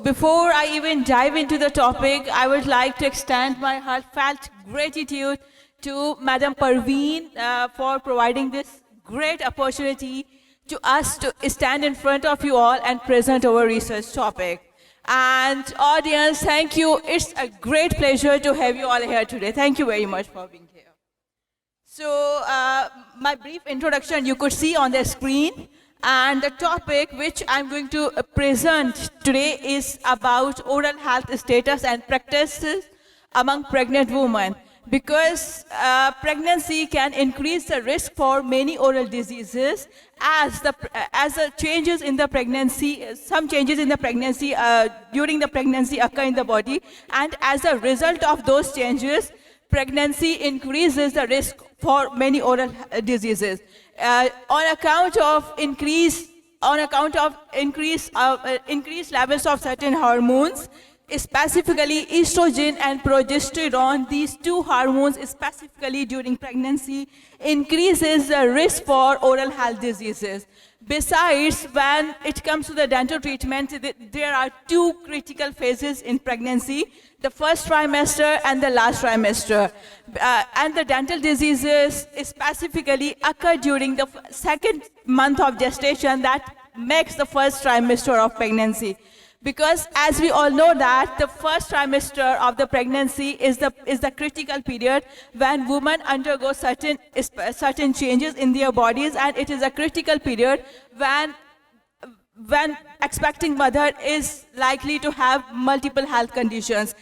before I even dive into the topic, I would like to extend my heartfelt gratitude to Madam Parveen for providing this great opportunity to us to stand in front of you all and present our research topic. And audience, thank you. It's a great pleasure to have you all here today. Thank you very much for being here. So my brief introduction you could see on the screen. And the topic which I'm going to present today is about oral health status and practices among pregnant women. Because pregnancy can increase the risk for many oral diseases as the changes in the pregnancy, some changes in the pregnancy during the pregnancy occur in the body, and as a result of those changes, pregnancy increases the risk for many oral diseases. On account of increased levels of certain hormones, specifically estrogen and progesterone, these two hormones specifically during pregnancy increases the risk for oral health diseases. Besides, when it comes to the dental treatment, there are two critical phases in pregnancy, the first trimester and the last trimester. And the dental diseases specifically occur during the second month of gestation that makes the first trimester of pregnancy. Because as we all know that the first trimester of the pregnancy is the critical period when women undergo certain changes in their bodies, and it is a critical period when expecting mother is likely to have multiple health conditions.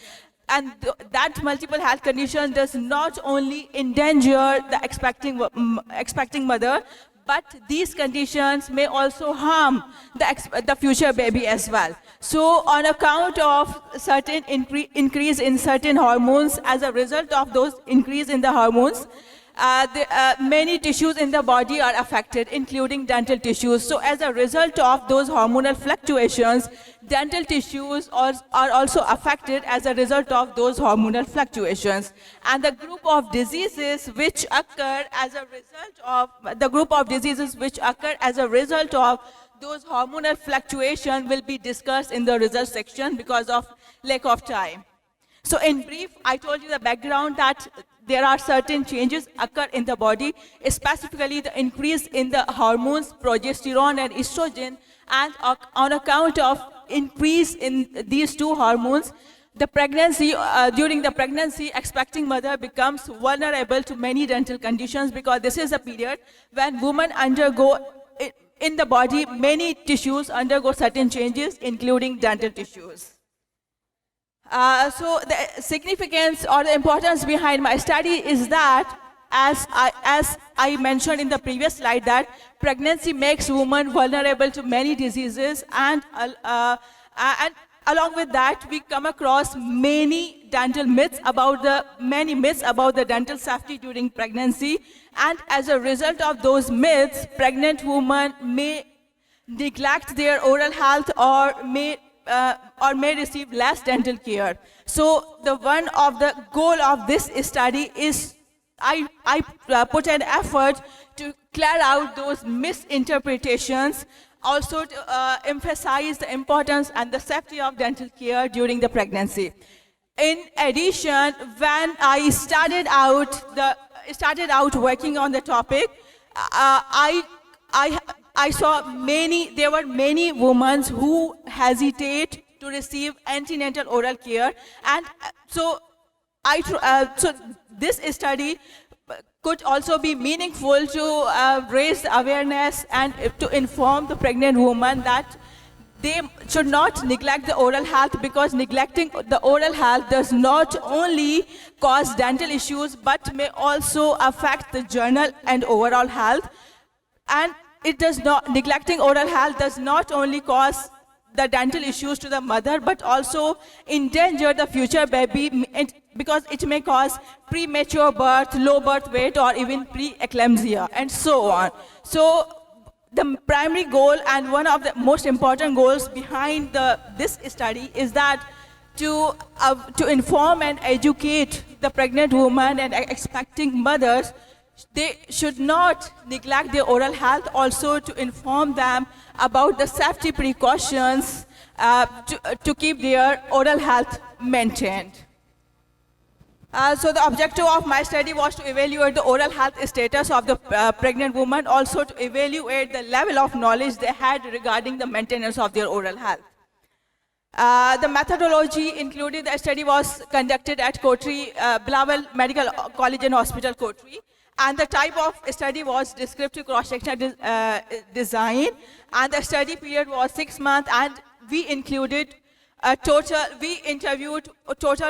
And that multiple health condition does not only endanger the expecting mother, but these conditions may also harm the future baby as well. So on account of certain increase in certain hormones, as a result of those increase in the hormones, many tissues in the body are affected, including dental tissues. So as a result of those hormonal fluctuations, dental tissues are also affected as a result of those hormonal fluctuations. And the group of diseases which occur as a result of those hormonal fluctuations will be discussed in the results section because of lack of time. So in brief, I told you the background that there are certain changes occur in the body, specifically the increase in the hormones, progesterone and estrogen, and on account of increase in these two hormones, during the pregnancy, expecting mother becomes vulnerable to many dental conditions, because this is a period when women undergo, in the body, many tissues undergo certain changes, including dental tissues. So the significance or the importance behind my study is that, as I mentioned in the previous slide, that pregnancy makes women vulnerable to many diseases, and along with that, we come across many myths about the dental safety during pregnancy, and as a result of those myths, pregnant women may neglect their oral health or may receive less dental care. So one of the goal of this study is I put an effort to clear out those misinterpretations, also to emphasize the importance and the safety of dental care during the pregnancy. In addition, when I started out working on the topic, I saw there were many women who hesitate to receive antenatal oral care, and so this study could also be meaningful to raise awareness and to inform the pregnant woman that they should not neglect the oral health, because neglecting the oral health does not only cause dental issues but may also affect the general and overall health. And neglecting oral health does not only cause the dental issues to the mother but also endanger the future baby, because it may cause premature birth, low birth weight, or even preeclampsia, and so on. So the primary goal and one of the most important goals behind this study is that to inform and educate the pregnant woman and expecting mothers. They should not neglect their oral health, also to inform them about the safety precautions to keep their oral health maintained. So the objective of my study was to evaluate the oral health status of the pregnant woman, also to evaluate the level of knowledge they had regarding the maintenance of their oral health. The methodology included, the study was conducted at Kotri, Bilawal Medical College and Hospital, Kotri. And the type of study was descriptive cross-sectional design. And the study period was 6 months, and we interviewed a total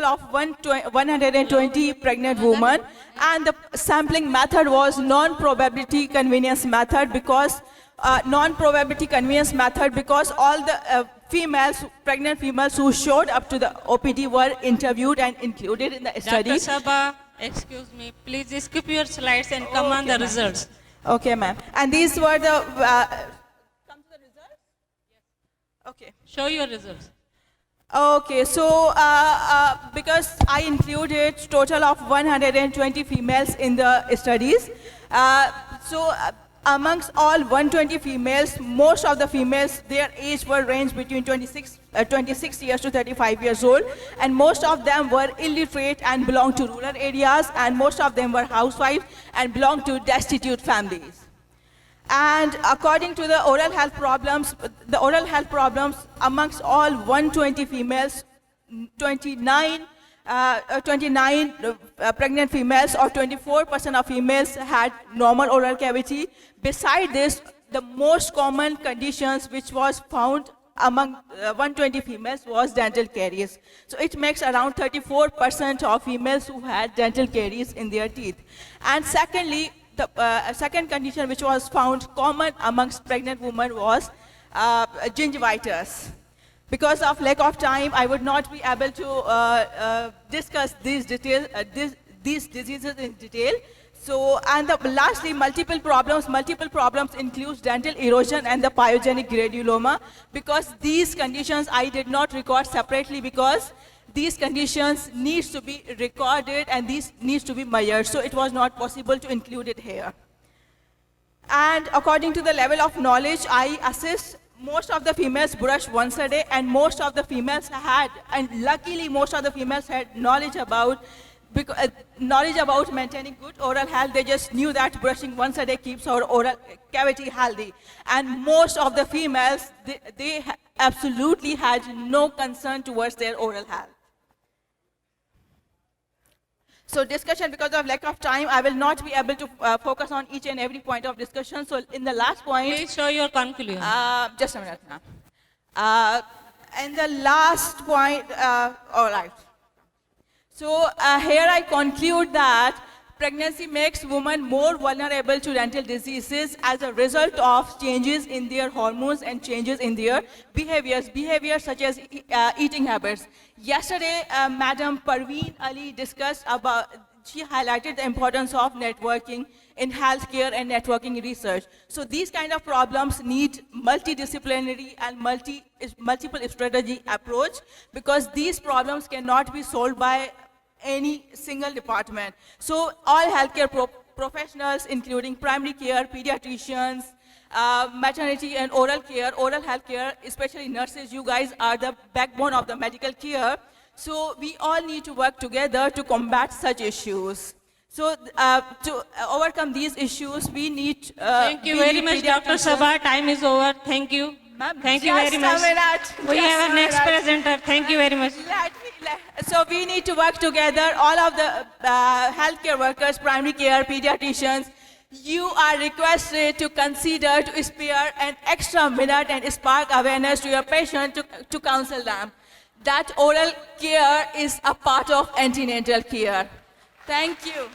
of 120 pregnant women. And the sampling method was non-probability convenience method because all the pregnant females who showed up to the OPD were interviewed and included in the study. Dr. Saba, excuse me, please skip your slides and come on the results. Okay, ma'am. And these were the, come to the results? Yes. Okay. Show your results. Okay, so because I included total of 120 females in the studies, amongst all 120 females, most of the females, their age were ranged between 26 years to 35 years old, and most of them were illiterate and belonged to rural areas, and most of them were housewives and belonged to destitute families. And according to the oral health problems amongst all 120 females, 29 pregnant females or 24% of females had normal oral cavity. Beside this, the most common conditions which was found among 120 females was dental caries. So it makes around 34% of females who had dental caries in their teeth. And secondly, the second condition which was found common amongst pregnant women was gingivitis. Because of lack of time, I would not be able to discuss these diseases in detail. So, and lastly, multiple problems include dental erosion and the pyogenic granuloma. Because these conditions I did not record separately because these conditions needs to be recorded and these needs to be measured. So it was not possible to include it here. And according to the level of knowledge, I assessed most of the females brush once a day, and most of the females had, and luckily most of the females had knowledge about maintaining good oral health. They just knew that brushing once a day keeps our oral cavity healthy. And most of the females, they absolutely had no concern towards their oral health. So discussion, because of lack of time, I will not be able to focus on each and every point of discussion. So in the last point... Please show your conclusion. Just a minute now. And the last point, all right. So here I conclude that pregnancy makes women more vulnerable to dental diseases as a result of changes in their hormones and changes in their behaviors such as eating habits. Yesterday, Madam Parveen Ali discussed about, she highlighted the importance of networking in healthcare and networking research. So these kind of problems need multidisciplinary and multiple strategy approach, because these problems cannot be solved by any single department. So all healthcare professionals, including primary care, pediatricians, maternity and oral health care, especially nurses, you guys are the backbone of the medical care. So we all need to work together to combat such issues. So to overcome these issues, we need... Thank you very much, Dr. Saba. Time is over. Thank you. Thank you very much. We have our next presenter. Thank you very much. So we need to work together, all of the healthcare workers, primary care, pediatricians. You are requested to consider to spare an extra minute and spark awareness to your patient to counsel them. That oral care is a part of antenatal care. Thank you.